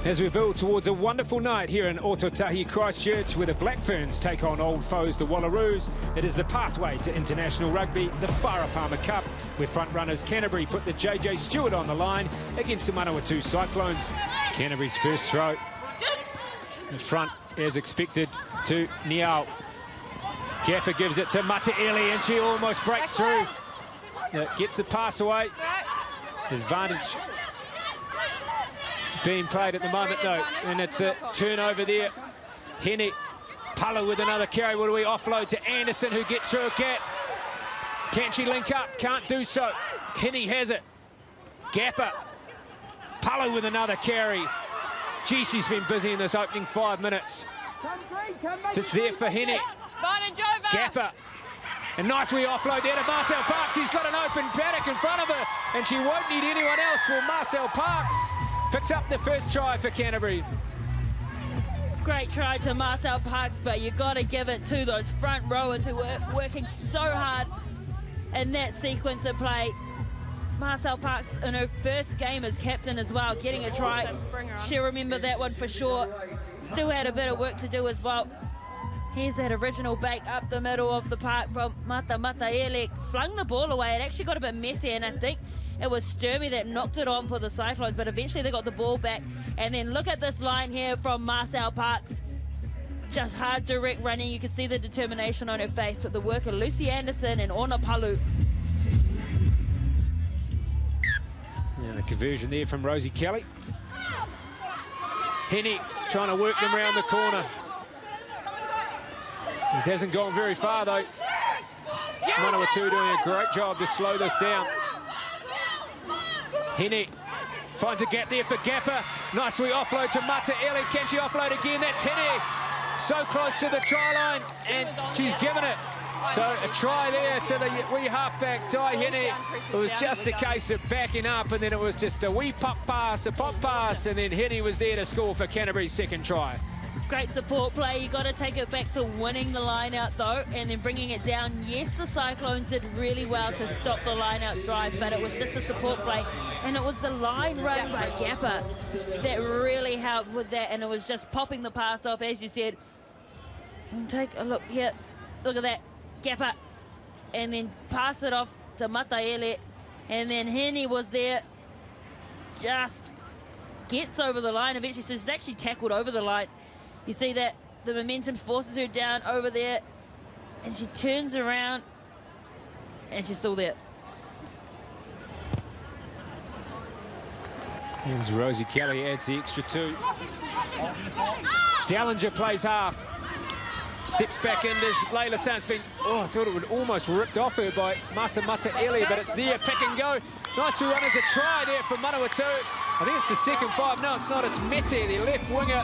As we build towards a wonderful night here in Orangetheory, Christchurch, where the Black Ferns take on old foes, the Wallaroos, it is the pathway to international rugby, the Farah Cup, where front runners Canterbury put the JJ Stewart on the line against the Manawatū Cyclones. Canterbury's first throw in front, as expected, to Niao. Gaffer gives it to Mataele, and she almost breaks through. Gets the pass away. Advantage being played at the moment, though, and it's a turnover there. Henny, Pala with another carry. What do we offload to Anderson, who gets through a gap? Can she link up? Can't do so. Henny has it. Gapper. Pala with another carry. Gee, she's been busy in this opening 5 minutes. It's there for Henny. Gapper. A nice wee offload there to Marcel Parks. She's got an open paddock in front of her, and she won't need anyone else. Well, Marcel Parks picks up the first try for Canterbury. Great try to Marcel Parks, but you got to give it to those front rowers who were working so hard in that sequence of play. Marcel Parks in her first game as captain as well, getting a try. She'll remember that one for sure. Still had a bit of work to do as well. Here's that original bake up the middle of the park from Mataele. Flung the ball away. It actually got a bit messy, and I think it was Sturmy that knocked it on for the Cyclones, but eventually they got the ball back. And then look at this line here from Marcel Parks. Just hard, direct running. You can see the determination on her face, but the work of Lucy Anderson and Ona Palu. And a conversion there from Rosie Kelly. Henny trying to work them around the corner. It hasn't gone very far, though. Manawatū doing a great job to slow this down. Henny finds a gap there for Gapper. Nicely offload to Mataele. Can she offload again? That's Henny. So close to the try line, and she's given it. So a try there to the wee halfback, Di Henny. It was just a case of backing up, and then it was just a wee pop pass, and then Henny was there to score for Canterbury's second try. Great support play. You got to take it back to winning the line out, though, and then bringing it down. Yes, the Cyclones did really well to stop the line out drive, but it was just a support play, and it was the line run by Gapper that really helped with that, and it was just popping the pass off, as you said. And take a look here. Look at that. Gapper. And then pass it off to Mataele, and then Henny was there. Just gets over the line eventually, so she's actually tackled over the line. You see that the momentum forces her down over there, and she turns around, and she's still there. Here's Rosie Kelly, adds the extra 2. Dallinger plays half. Steps back in, there's Layla Sands been, I thought it would almost ripped off her by Mataele, but it's there, pick and go. Nice to run as a try there for Manawatū. I think it's the second 5. No, it's not, it's Mete, the left winger.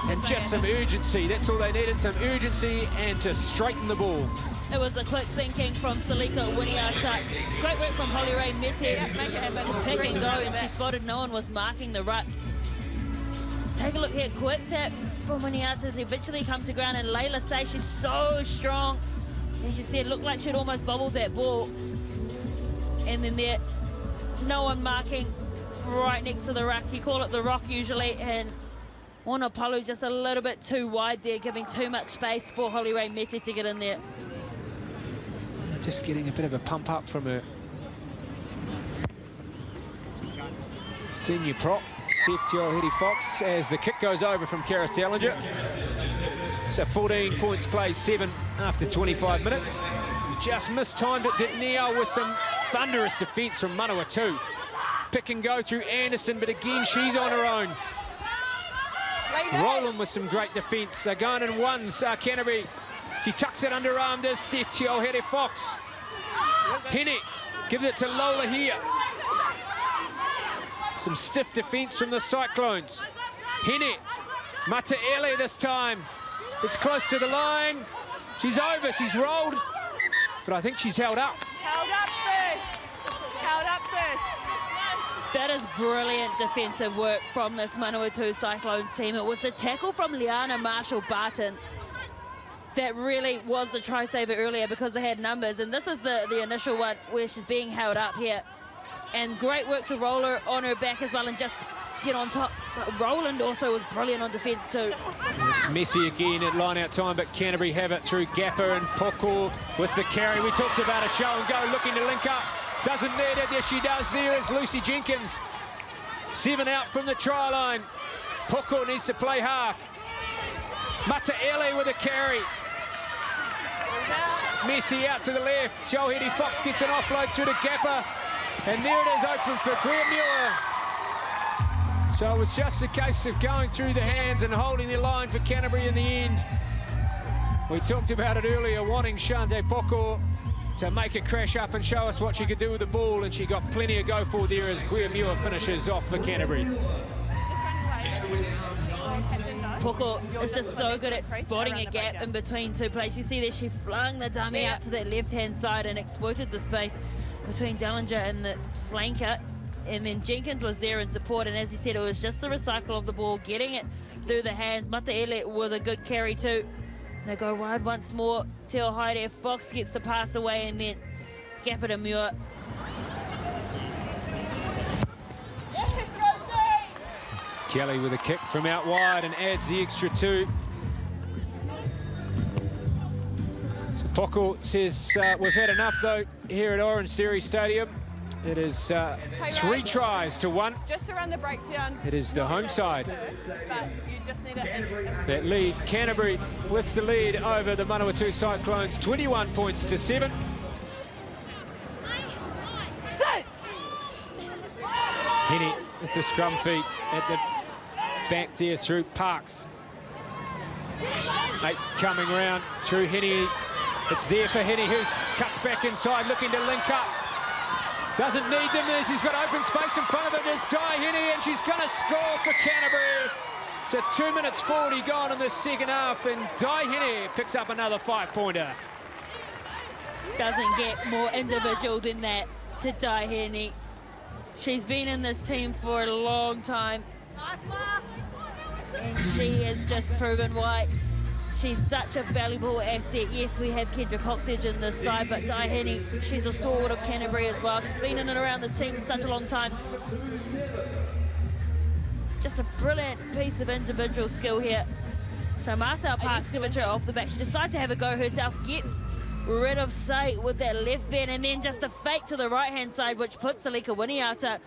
And just some urgency, that's all they needed, some urgency and to straighten the ball. It was the quick thinking from Salika Winiata. Great work from Holly Ray Mete. Pick and go, and she spotted no one was marking the ruck. Take a look here, quick tap from Winiata as they eventually come to ground, and Layla says she's so strong. As you said, looked like she'd almost bobbled that ball. And then there, no one marking right next to the ruck. You call it the rock usually, and Ona Palu just a little bit too wide there, giving too much space for Holly Ray Mete to get in there. Just getting a bit of a pump up from her senior prop, Steph Fox, as the kick goes over from Karis Dallinger. So 14 points played, 7 after 25 minutes. Just mistimed it, did Niao with some thunderous defence from Manawatū. Pick and go through Anderson, but again, she's on her own. Roland with some great defence. They're going in ones, Canterbury. She tucks it underarm, does Steph Fox. Henny gives it to Lola here. Some stiff defence from the Cyclones. Henny, Mataele this time. It's close to the line. She's over, she's rolled. But I think she's held up. Held up first. Held up first. That is brilliant defensive work from this Manawatū Cyclones team. It was the tackle from Liana Marshall-Barton that really was the try saver earlier because they had numbers, and this is the initial one where she's being held up here. And great work to roll her on her back as well and just get on top. But Roland also was brilliant on defence too. It's messy again at line-out time, but Canterbury have it through Gapper and Poko with the carry. We talked about a show and go, looking to link up. Doesn't need it. Yes, she does. There is Lucy Jenkins. 7 out from the try line. Poko needs to play half. Mataele with a carry. Messi out to the left. Joel Hetty Fox gets an offload through to Gapper. And there it is, open for Graham Muir. So it was just a case of going through the hands and holding the line for Canterbury in the end. We talked about it earlier, wanting Shante Poko to make a crash up and show us what she could do with the ball, and she got plenty of go for there as Graham Muir finishes off for Canterbury. Poko is just so good at spotting a gap in between two players. You see there, she flung the dummy out to that left-hand side and exploited the space between Dellinger and the flanker. And then Jenkins was there in support, and as he said, it was just the recycle of the ball, getting it through the hands. Mataele with a good carry too. They go wide once more. Teo Haere, Fox gets the pass away, and then Gapper to Muir. Kelly with a kick from out wide and adds the extra 2. So Poko says, we've had enough though here at Orangetheory Stadium. It is 3 tries to 1. Just around the breakdown. It is the home side. But you just need it. That lead, Canterbury with the lead over the Manawatū Cyclones, 21 points to 7. Henny with the scrum feet at the back there through Parks. 8 coming round through Henny. It's there for Henny, who cuts back inside, looking to link up. Doesn't need them as he's got open space in front of him. There's Di Henny, and she's going to score for Canterbury. So 2 minutes 40 gone in the second half, and Di Henny picks up another 5-pointer. Doesn't get more individual than that to Di Henny. She's been in this team for a long time. And she has just proven why she's such a valuable asset. Yes, we have Kendra Coxedge in this side, but Di Henny, she's a stalwart of Canterbury as well. She's been in and around this team for such a long time. Just a brilliant piece of individual skill here. So Marcel Parks gives her off the back. She decides to have a go herself, gets rid of Say with that left bend, and then just the fake to the right-hand side, which puts Salika Winiata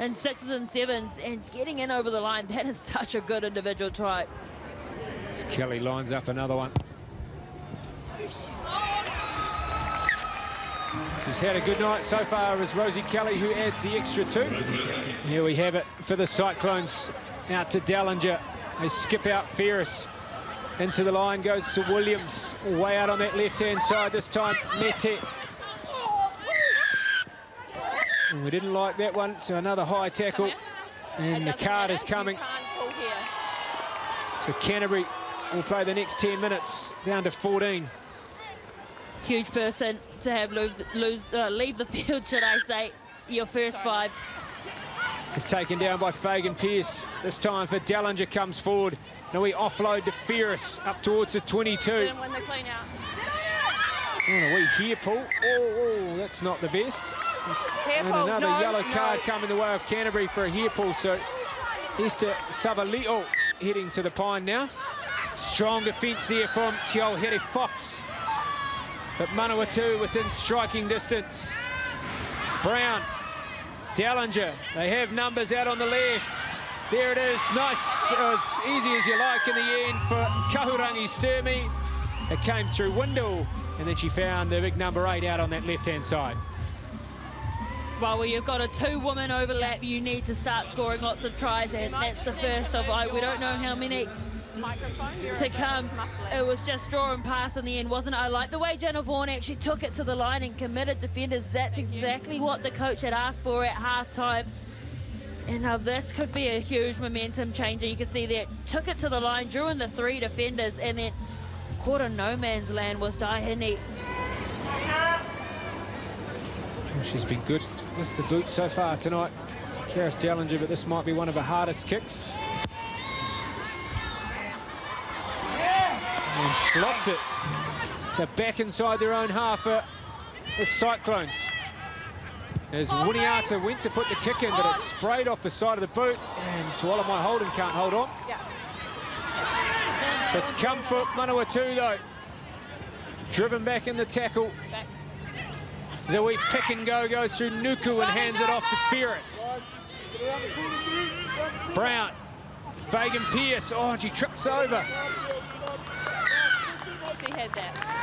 in 6s and 7s, and getting in over the line. That is such a good individual try. Kelly lines up another one. She's had a good night so far as Rosie Kelly, who adds the extra 2. Here we have it for the Cyclones. Out to Dellinger. They skip out Ferris. Into the line goes to Williams. Way out on that left-hand side this time. Mete. And we didn't like that one, so another high tackle. And the card is coming. So Canterbury will play the next 10 minutes down to 14. Huge person to have leave the field, should I say. Your first 5. It's taken down by Fagan Pearce. This time for Dellinger comes forward. Now we offload to Ferris up towards the 22. Didn't win the clean out. Oh, a wee hair pull. Oh, that's not the best. Hair And pull, another yellow card coming the way of Canterbury for a hair pull. So Esther Savalio heading to the pine now. Strong defence there from Te Aohere Fox. But Manawatū within striking distance. Brown, Dellinger, they have numbers out on the left. There it is, nice, as easy as you like in the end for Kahurangi Sturmey. It came through Windle, and then she found the big number 8 out on that left-hand side. Well, you've got a 2-woman overlap, you need to start scoring lots of tries, and that's the first of, we don't know how many to come. It was just draw and pass in the end, wasn't it? I like the way Jenna Vaughan actually took it to the line and committed defenders. That's exactly what the coach had asked for at halftime. And now this could be a huge momentum changer. You can see that took it to the line, drew in the 3 defenders, and then caught a no man's land was Di Henny. Well, she's been good with the boot so far tonight, Karis Dellinger, but this might be one of her hardest kicks. And slots it. So back inside their own half for the Cyclones. As Wuniata went to put the kick in, but it sprayed off the side of the boot, and Tuolamai Holden can't hold on. So it's come for Manawatū, though. Driven back in the tackle. Zoe pick and go goes through Nuku and hands it off to Ferris. Brown, Fagan Pierce, oh, and she trips over. She had that.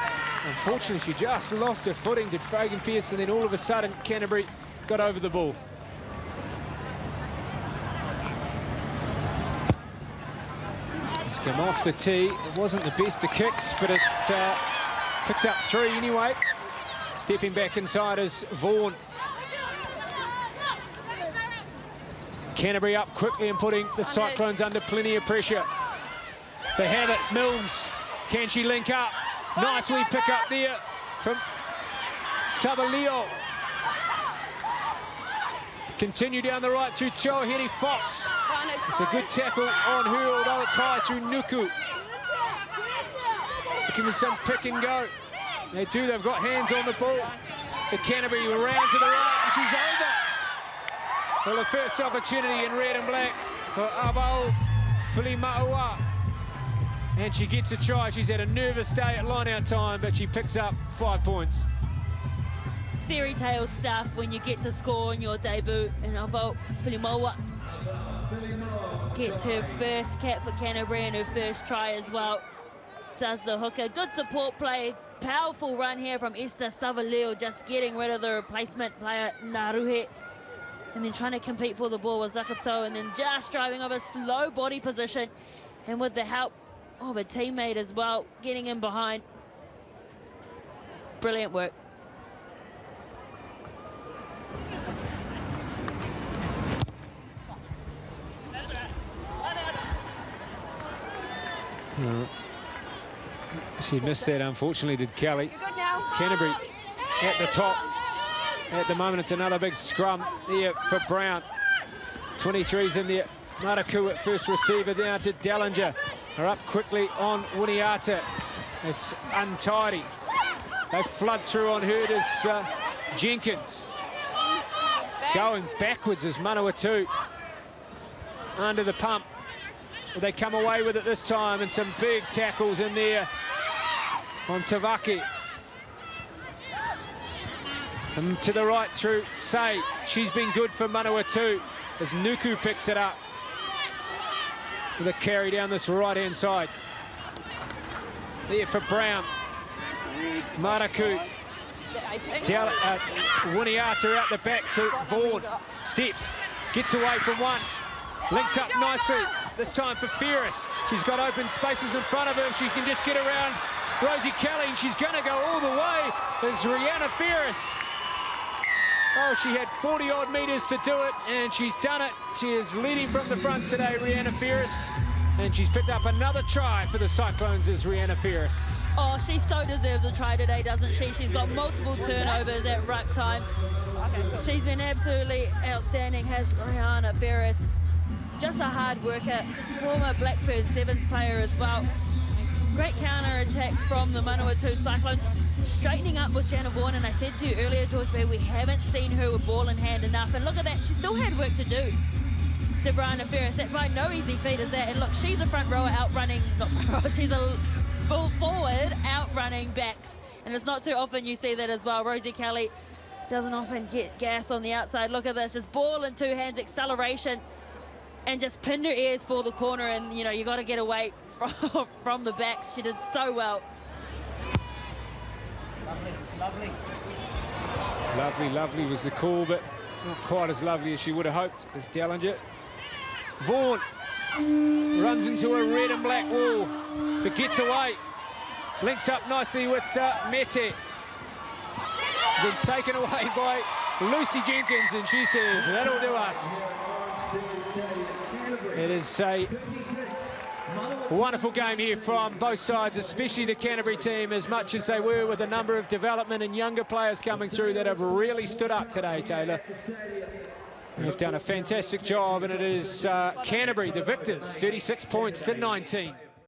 Unfortunately, she just lost her footing, did Fagan Pierce, and then all of a sudden, Canterbury got over the ball. It's come off the tee. It wasn't the best of kicks, but it picks up 3 anyway. Stepping back inside is Vaughan. Canterbury up quickly and putting the Cyclones under plenty of pressure. They have it, Milnes. Can she link up? Nicely pick up there from Sabaleo. Continue down the right through Choaheri Fox. It's a good tackle on her, although it's high through Nuku. Looking for some pick and go. They do, they've got hands on the ball. The Canterbury around to the right, and she's over. Well, the first opportunity in red and black for Avao Filima'ua. And she gets a try. She's had a nervous day at line-out time, but she picks up 5 points. It's fairy tale stuff when you get to score in your debut, and Avao Filima'ua gets her first cap for Canterbury and her first try as well. Does the hooker. Good support play. Powerful run here from Esther Savaleo, just getting rid of the replacement player, Naruhe. And then trying to compete for the ball was Zakato, and then just driving over slow body position. And with the help of a teammate as well, getting in behind. Brilliant work. She missed that, unfortunately, did Kelly. Canterbury at the top. At the moment, it's another big scrum there for Brown. 23's in there. Maraku at first receiver, down to Dellinger. Are up quickly on Wuniata. It's untidy. They flood through on her as Jenkins. Going backwards as Manawatū under the pump. They come away with it this time, and some big tackles in there on Tavaki. And to the right through Say. She's been good for Manawatū as Nuku picks it up. With a carry down this right-hand side. There for Brown. Maraku. Wuniata out the back to Vaughan. Steps, gets away from one. Links up nicely, this time for Ferris. She's got open spaces in front of her. If she can just get around Rosie Kelly, and she's gonna go all the way. There's Rihanna Ferris. Oh, she had 40-odd metres to do it, and she's done it. She is leading from the front today, Rihanna Ferris. And she's picked up another try for the Cyclones as Rihanna Ferris. Oh, she so deserves a try today, doesn't she? She's got multiple turnovers at ruck time. She's been absolutely outstanding, has Rihanna Ferris. Just a hard worker, former Blackburn Sevens player as well. Great counter-attack from the Manawatū Cyclones, straightening up with Jana Vaughan, and I said to you earlier, George Bay, we haven't seen her with ball in hand enough, and look at that, she still had work to do. To Brianna Ferris, that by no easy feat is that, and look, she's a front rower outrunning, not front rower, she's a full forward outrunning backs, and it's not too often you see that as well. Rosie Kelly doesn't often get gas on the outside. Look at this, just ball in two hands, acceleration, and just pinned her ears for the corner, and you know, you got to get away from the backs. She did so well. Lovely was the call, but not quite as lovely as she would have hoped as Dellinger. Vaughan runs into a red and black wall, but gets away. Links up nicely with Mete. Then taken away by Lucy Jenkins, and she says, that'll do us. It is a wonderful game here from both sides, especially the Canterbury team, as much as they were with a number of development and younger players coming through that have really stood up today, Taylor. They've done a fantastic job, and it is Canterbury, the victors, 36 points to 19.